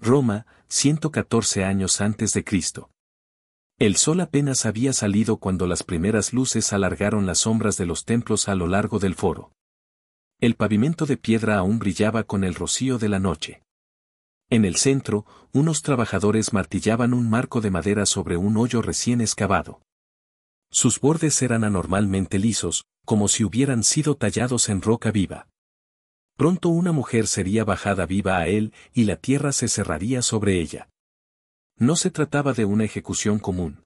Roma, 114 años antes de Cristo. El sol apenas había salido cuando las primeras luces alargaron las sombras de los templos a lo largo del foro. El pavimento de piedra aún brillaba con el rocío de la noche. En el centro, unos trabajadores martillaban un marco de madera sobre un hoyo recién excavado. Sus bordes eran anormalmente lisos, como si hubieran sido tallados en roca viva. Pronto una mujer sería bajada viva a él y la tierra se cerraría sobre ella. No se trataba de una ejecución común.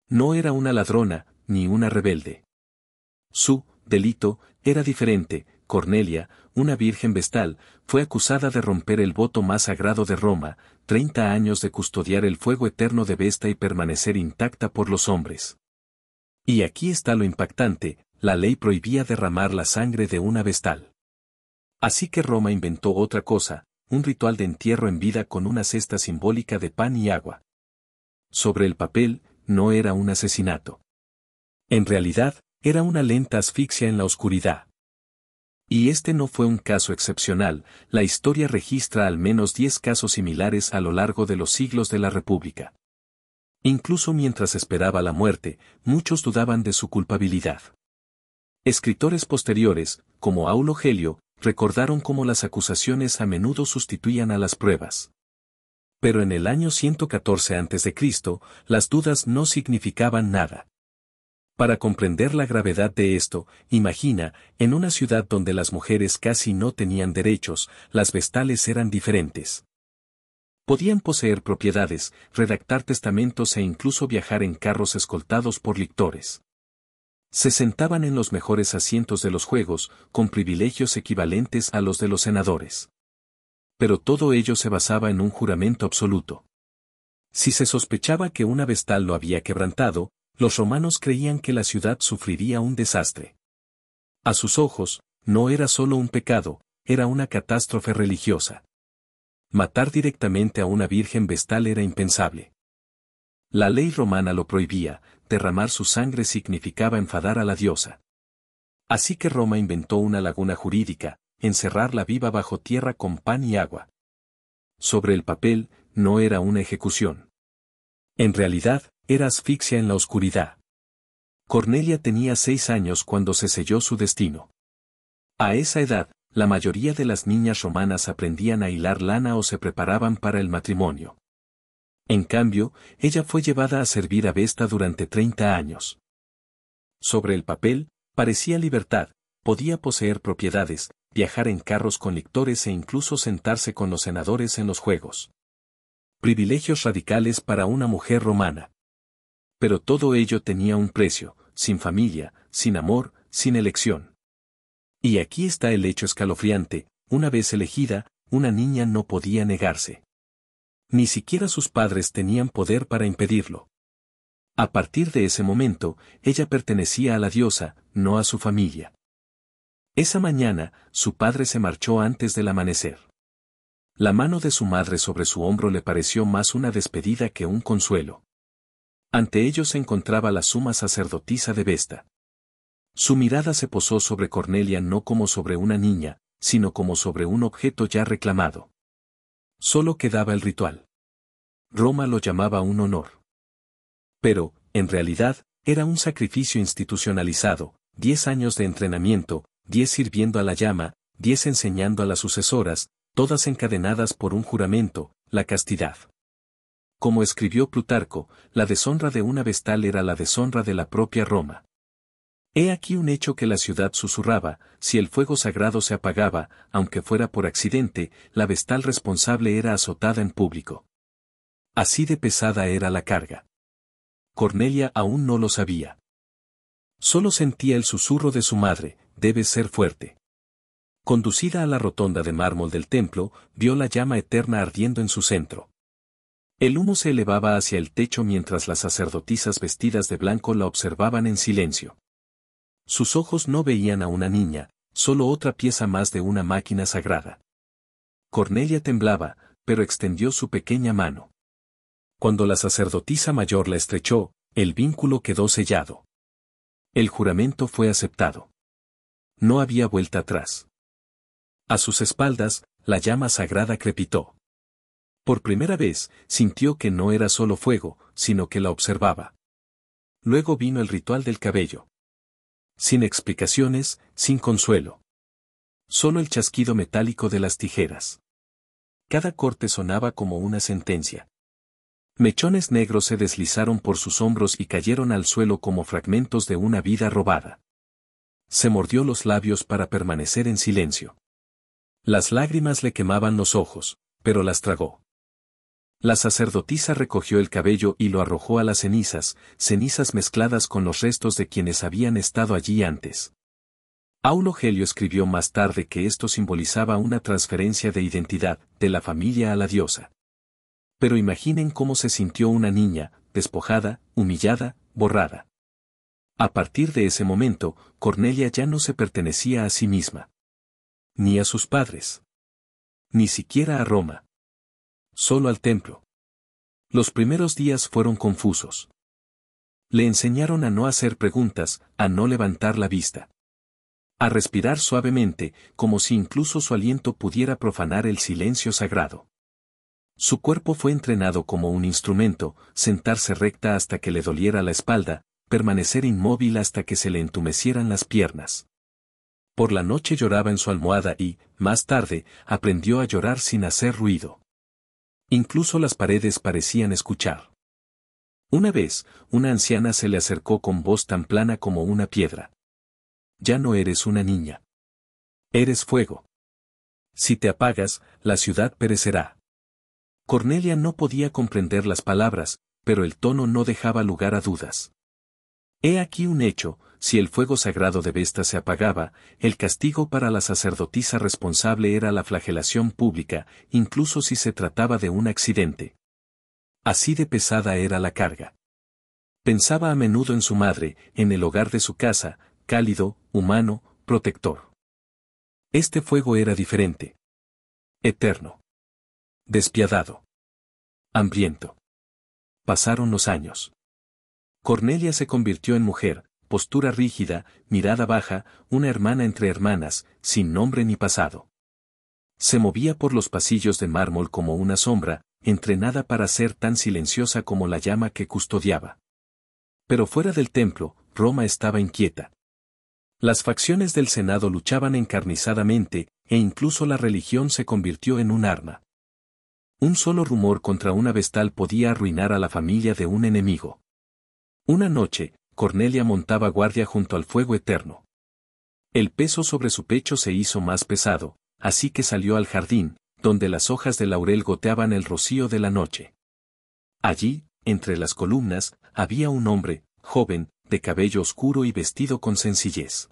No era una ladrona, ni una rebelde. Su delito era diferente. Cornelia, una virgen vestal, fue acusada de romper el voto más sagrado de Roma, 30 años de custodiar el fuego eterno de Vesta y permanecer intacta por los hombres. Y aquí está lo impactante, la ley prohibía derramar la sangre de una vestal. Así que Roma inventó otra cosa, un ritual de entierro en vida con una cesta simbólica de pan y agua. Sobre el papel, no era un asesinato. En realidad, era una lenta asfixia en la oscuridad. Y este no fue un caso excepcional, la historia registra al menos 10 casos similares a lo largo de los siglos de la República. Incluso mientras esperaba la muerte, muchos dudaban de su culpabilidad. Escritores posteriores, como Aulo Gelio, recordaron cómo las acusaciones a menudo sustituían a las pruebas. Pero en el año 114 a.C., las dudas no significaban nada. Para comprender la gravedad de esto, imagina, en una ciudad donde las mujeres casi no tenían derechos, las vestales eran diferentes. Podían poseer propiedades, redactar testamentos e incluso viajar en carros escoltados por lictores. Se sentaban en los mejores asientos de los juegos, con privilegios equivalentes a los de los senadores. Pero todo ello se basaba en un juramento absoluto. Si se sospechaba que una vestal lo había quebrantado, los romanos creían que la ciudad sufriría un desastre. A sus ojos, no era solo un pecado, era una catástrofe religiosa. Matar directamente a una virgen vestal era impensable. La ley romana lo prohibía, derramar su sangre significaba enfadar a la diosa. Así que Roma inventó una laguna jurídica, encerrarla viva bajo tierra con pan y agua. Sobre el papel, no era una ejecución. En realidad, era asfixia en la oscuridad. Cornelia tenía 6 años cuando se selló su destino. A esa edad, la mayoría de las niñas romanas aprendían a hilar lana o se preparaban para el matrimonio. En cambio, ella fue llevada a servir a Vesta durante 30 años. Sobre el papel, parecía libertad, podía poseer propiedades, viajar en carros con lictores e incluso sentarse con los senadores en los juegos. Privilegios radicales para una mujer romana. Pero todo ello tenía un precio, sin familia, sin amor, sin elección. Y aquí está el hecho escalofriante, una vez elegida, una niña no podía negarse. Ni siquiera sus padres tenían poder para impedirlo. A partir de ese momento, ella pertenecía a la diosa, no a su familia. Esa mañana, su padre se marchó antes del amanecer. La mano de su madre sobre su hombro le pareció más una despedida que un consuelo. Ante ellos se encontraba la suma sacerdotisa de Vesta. Su mirada se posó sobre Cornelia no como sobre una niña, sino como sobre un objeto ya reclamado. Solo quedaba el ritual. Roma lo llamaba un honor. Pero, en realidad, era un sacrificio institucionalizado, 10 años de entrenamiento, 10 sirviendo a la llama, 10 enseñando a las sucesoras, todas encadenadas por un juramento, la castidad. Como escribió Plutarco, la deshonra de una vestal era la deshonra de la propia Roma. He aquí un hecho que la ciudad susurraba, si el fuego sagrado se apagaba, aunque fuera por accidente, la vestal responsable era azotada en público. Así de pesada era la carga. Cornelia aún no lo sabía. Solo sentía el susurro de su madre, debes ser fuerte. Conducida a la rotonda de mármol del templo, vio la llama eterna ardiendo en su centro. El humo se elevaba hacia el techo mientras las sacerdotisas vestidas de blanco la observaban en silencio. Sus ojos no veían a una niña, solo otra pieza más de una máquina sagrada. Cornelia temblaba, pero extendió su pequeña mano. Cuando la sacerdotisa mayor la estrechó, el vínculo quedó sellado. El juramento fue aceptado. No había vuelta atrás. A sus espaldas, la llama sagrada crepitó. Por primera vez, sintió que no era solo fuego, sino que la observaba. Luego vino el ritual del cabello. Sin explicaciones, sin consuelo. Solo el chasquido metálico de las tijeras. Cada corte sonaba como una sentencia. Mechones negros se deslizaron por sus hombros y cayeron al suelo como fragmentos de una vida robada. Se mordió los labios para permanecer en silencio. Las lágrimas le quemaban los ojos, pero las tragó. La sacerdotisa recogió el cabello y lo arrojó a las cenizas, cenizas mezcladas con los restos de quienes habían estado allí antes. Aulo Gelio escribió más tarde que esto simbolizaba una transferencia de identidad, de la familia a la diosa. Pero imaginen cómo se sintió una niña, despojada, humillada, borrada. A partir de ese momento, Cornelia ya no se pertenecía a sí misma. Ni a sus padres. Ni siquiera a Roma. Solo al templo. Los primeros días fueron confusos. Le enseñaron a no hacer preguntas, a no levantar la vista. A respirar suavemente, como si incluso su aliento pudiera profanar el silencio sagrado. Su cuerpo fue entrenado como un instrumento, sentarse recta hasta que le doliera la espalda, permanecer inmóvil hasta que se le entumecieran las piernas. Por la noche lloraba en su almohada y, más tarde, aprendió a llorar sin hacer ruido. Incluso las paredes parecían escuchar. Una vez, una anciana se le acercó con voz tan plana como una piedra. Ya no eres una niña. Eres fuego. Si te apagas, la ciudad perecerá. Cornelia no podía comprender las palabras, pero el tono no dejaba lugar a dudas. He aquí un hecho: si el fuego sagrado de Vesta se apagaba, el castigo para la sacerdotisa responsable era la flagelación pública, incluso si se trataba de un accidente. Así de pesada era la carga. Pensaba a menudo en su madre, en el hogar de su casa, cálido, humano, protector. Este fuego era diferente. Eterno. Despiadado. Hambriento. Pasaron los años. Cornelia se convirtió en mujer, postura rígida, mirada baja, una hermana entre hermanas, sin nombre ni pasado. Se movía por los pasillos de mármol como una sombra, entrenada para ser tan silenciosa como la llama que custodiaba. Pero fuera del templo, Roma estaba inquieta. Las facciones del Senado luchaban encarnizadamente, e incluso la religión se convirtió en un arma. Un solo rumor contra una vestal podía arruinar a la familia de un enemigo. Una noche, Cornelia montaba guardia junto al fuego eterno. El peso sobre su pecho se hizo más pesado, así que salió al jardín, donde las hojas de laurel goteaban el rocío de la noche. Allí, entre las columnas, había un hombre, joven, de cabello oscuro y vestido con sencillez.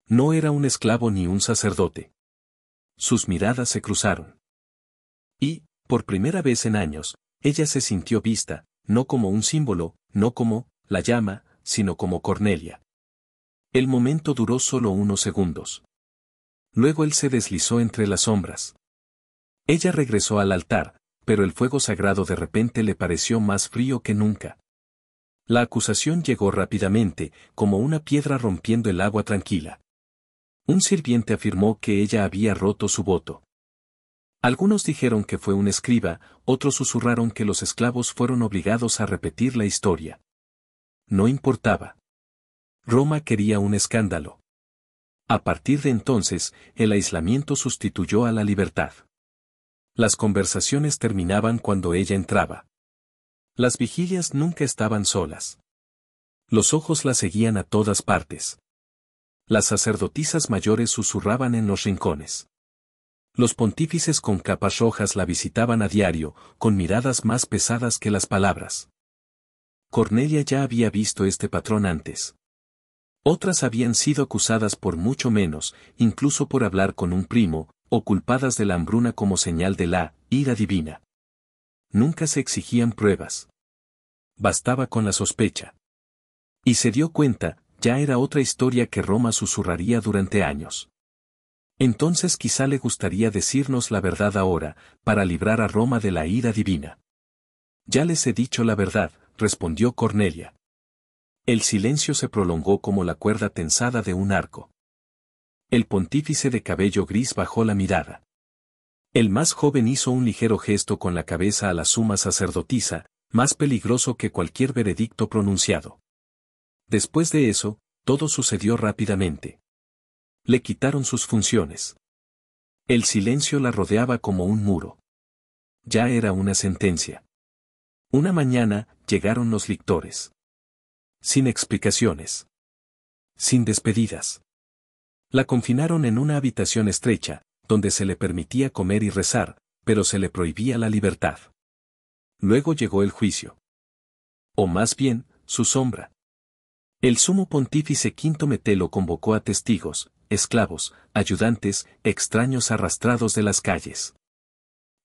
No era un esclavo ni un sacerdote. Sus miradas se cruzaron. Y, por primera vez en años, ella se sintió vista, no como un símbolo, no como la llama, sino como Cornelia. El momento duró solo unos segundos. Luego él se deslizó entre las sombras. Ella regresó al altar, pero el fuego sagrado de repente le pareció más frío que nunca. La acusación llegó rápidamente, como una piedra rompiendo el agua tranquila. Un sirviente afirmó que ella había roto su voto. Algunos dijeron que fue un escriba, otros susurraron que los esclavos fueron obligados a repetir la historia. No importaba. Roma quería un escándalo. A partir de entonces, el aislamiento sustituyó a la libertad. Las conversaciones terminaban cuando ella entraba. Las vigilias nunca estaban solas. Los ojos la seguían a todas partes. Las sacerdotisas mayores susurraban en los rincones. Los pontífices con capas rojas la visitaban a diario, con miradas más pesadas que las palabras. Cornelia ya había visto este patrón antes. Otras habían sido acusadas por mucho menos, incluso por hablar con un primo, o culpadas de la hambruna como señal de la ira divina. Nunca se exigían pruebas. Bastaba con la sospecha. Y se dio cuenta, ya era otra historia que Roma susurraría durante años. Entonces quizá le gustaría decirnos la verdad ahora, para librar a Roma de la ira divina. Ya les he dicho la verdad, respondió Cornelia. El silencio se prolongó como la cuerda tensada de un arco. El pontífice de cabello gris bajó la mirada. El más joven hizo un ligero gesto con la cabeza a la suma sacerdotisa, más peligroso que cualquier veredicto pronunciado. Después de eso, todo sucedió rápidamente. Le quitaron sus funciones. El silencio la rodeaba como un muro. Ya era una sentencia. Una mañana, llegaron los lictores. Sin explicaciones. Sin despedidas. La confinaron en una habitación estrecha, donde se le permitía comer y rezar, pero se le prohibía la libertad. Luego llegó el juicio. O más bien, su sombra. El sumo pontífice Quinto Metelo convocó a testigos, esclavos, ayudantes, extraños arrastrados de las calles.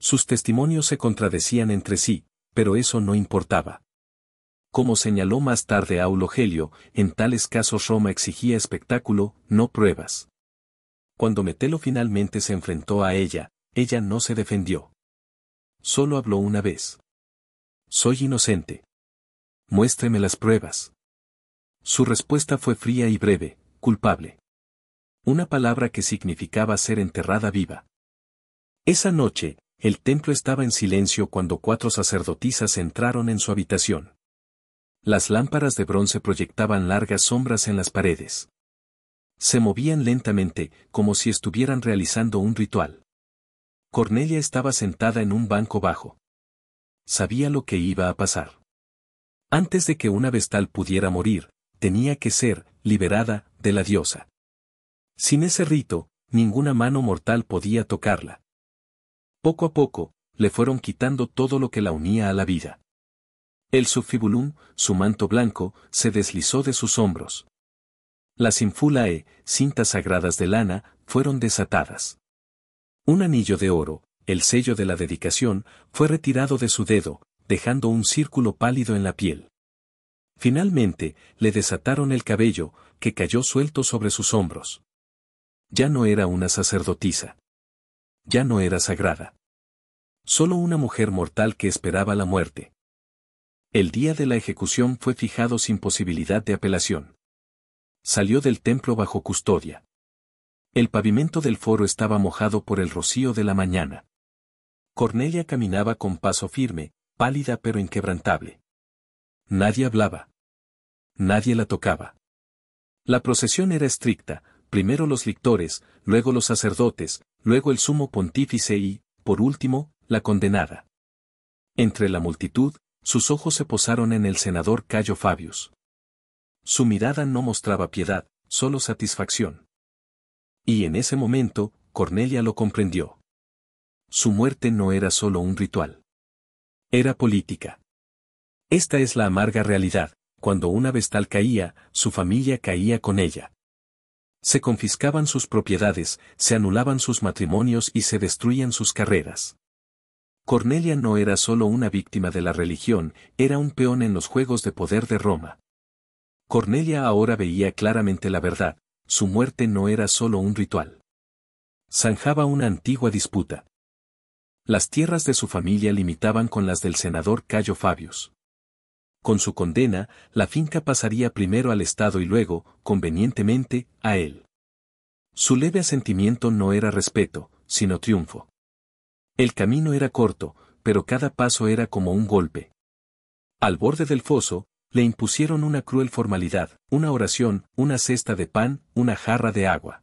Sus testimonios se contradecían entre sí, pero eso no importaba. Como señaló más tarde Aulo Gelio, en tales casos Roma exigía espectáculo, no pruebas. Cuando Metelo finalmente se enfrentó a ella no se defendió. Solo habló una vez. Soy inocente. Muéstreme las pruebas. Su respuesta fue fría y breve, culpable. Una palabra que significaba ser enterrada viva. Esa noche, el templo estaba en silencio cuando 4 sacerdotisas entraron en su habitación. Las lámparas de bronce proyectaban largas sombras en las paredes. Se movían lentamente, como si estuvieran realizando un ritual. Cornelia estaba sentada en un banco bajo. Sabía lo que iba a pasar. Antes de que una vestal pudiera morir, tenía que ser liberada de la diosa. Sin ese rito, ninguna mano mortal podía tocarla. Poco a poco, le fueron quitando todo lo que la unía a la vida. El subfibulum, su manto blanco, se deslizó de sus hombros. Las infulae, cintas sagradas de lana, fueron desatadas. Un anillo de oro, el sello de la dedicación, fue retirado de su dedo, dejando un círculo pálido en la piel. Finalmente, le desataron el cabello, que cayó suelto sobre sus hombros. Ya no era una sacerdotisa. Ya no era sagrada. Solo una mujer mortal que esperaba la muerte. El día de la ejecución fue fijado sin posibilidad de apelación. Salió del templo bajo custodia. El pavimento del foro estaba mojado por el rocío de la mañana. Cornelia caminaba con paso firme, pálida pero inquebrantable. Nadie hablaba. Nadie la tocaba. La procesión era estricta, primero los lictores, luego los sacerdotes, luego el sumo pontífice y, por último, la condenada. Entre la multitud, sus ojos se posaron en el senador Cayo Fabius. Su mirada no mostraba piedad, solo satisfacción. Y en ese momento, Cornelia lo comprendió. Su muerte no era solo un ritual. Era política. Esta es la amarga realidad: cuando una vestal caía, su familia caía con ella. Se confiscaban sus propiedades, se anulaban sus matrimonios y se destruían sus carreras. Cornelia no era solo una víctima de la religión, era un peón en los juegos de poder de Roma. Cornelia ahora veía claramente la verdad: su muerte no era solo un ritual. Zanjaba una antigua disputa. Las tierras de su familia limitaban con las del senador Cayo Fabius. Con su condena, la finca pasaría primero al Estado y luego, convenientemente, a él. Su leve asentimiento no era respeto, sino triunfo. El camino era corto, pero cada paso era como un golpe. Al borde del foso, le impusieron una cruel formalidad, una oración, una cesta de pan, una jarra de agua.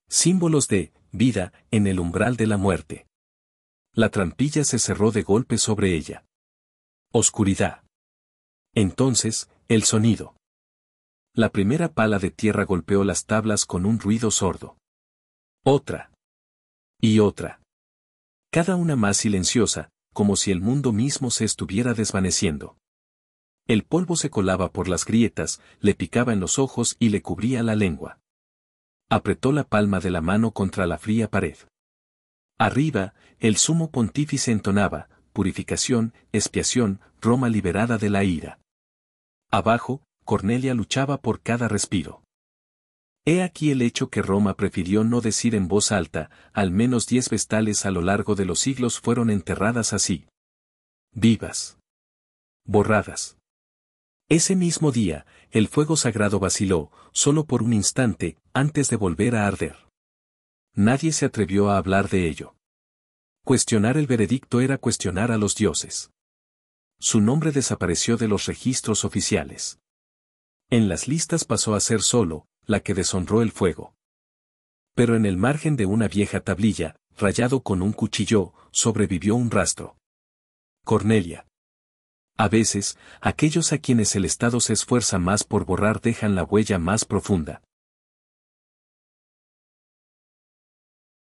Símbolos de vida en el umbral de la muerte. La trampilla se cerró de golpe sobre ella. Oscuridad. Entonces, el sonido. La primera pala de tierra golpeó las tablas con un ruido sordo. Otra. Y otra. Cada una más silenciosa, como si el mundo mismo se estuviera desvaneciendo. El polvo se colaba por las grietas, le picaba en los ojos y le cubría la lengua. Apretó la palma de la mano contra la fría pared. Arriba, el sumo pontífice entonaba: purificación, expiación, Roma liberada de la ira. Abajo, Cornelia luchaba por cada respiro. He aquí el hecho que Roma prefirió no decir en voz alta: al menos 10 vestales a lo largo de los siglos fueron enterradas así. Vivas. Borradas. Ese mismo día, el fuego sagrado vaciló, solo por un instante, antes de volver a arder. Nadie se atrevió a hablar de ello. Cuestionar el veredicto era cuestionar a los dioses. Su nombre desapareció de los registros oficiales. En las listas pasó a ser solo, la que deshonró el fuego. Pero en el margen de una vieja tablilla, rayado con un cuchillo, sobrevivió un rastro. Cornelia. A veces, aquellos a quienes el Estado se esfuerza más por borrar dejan la huella más profunda.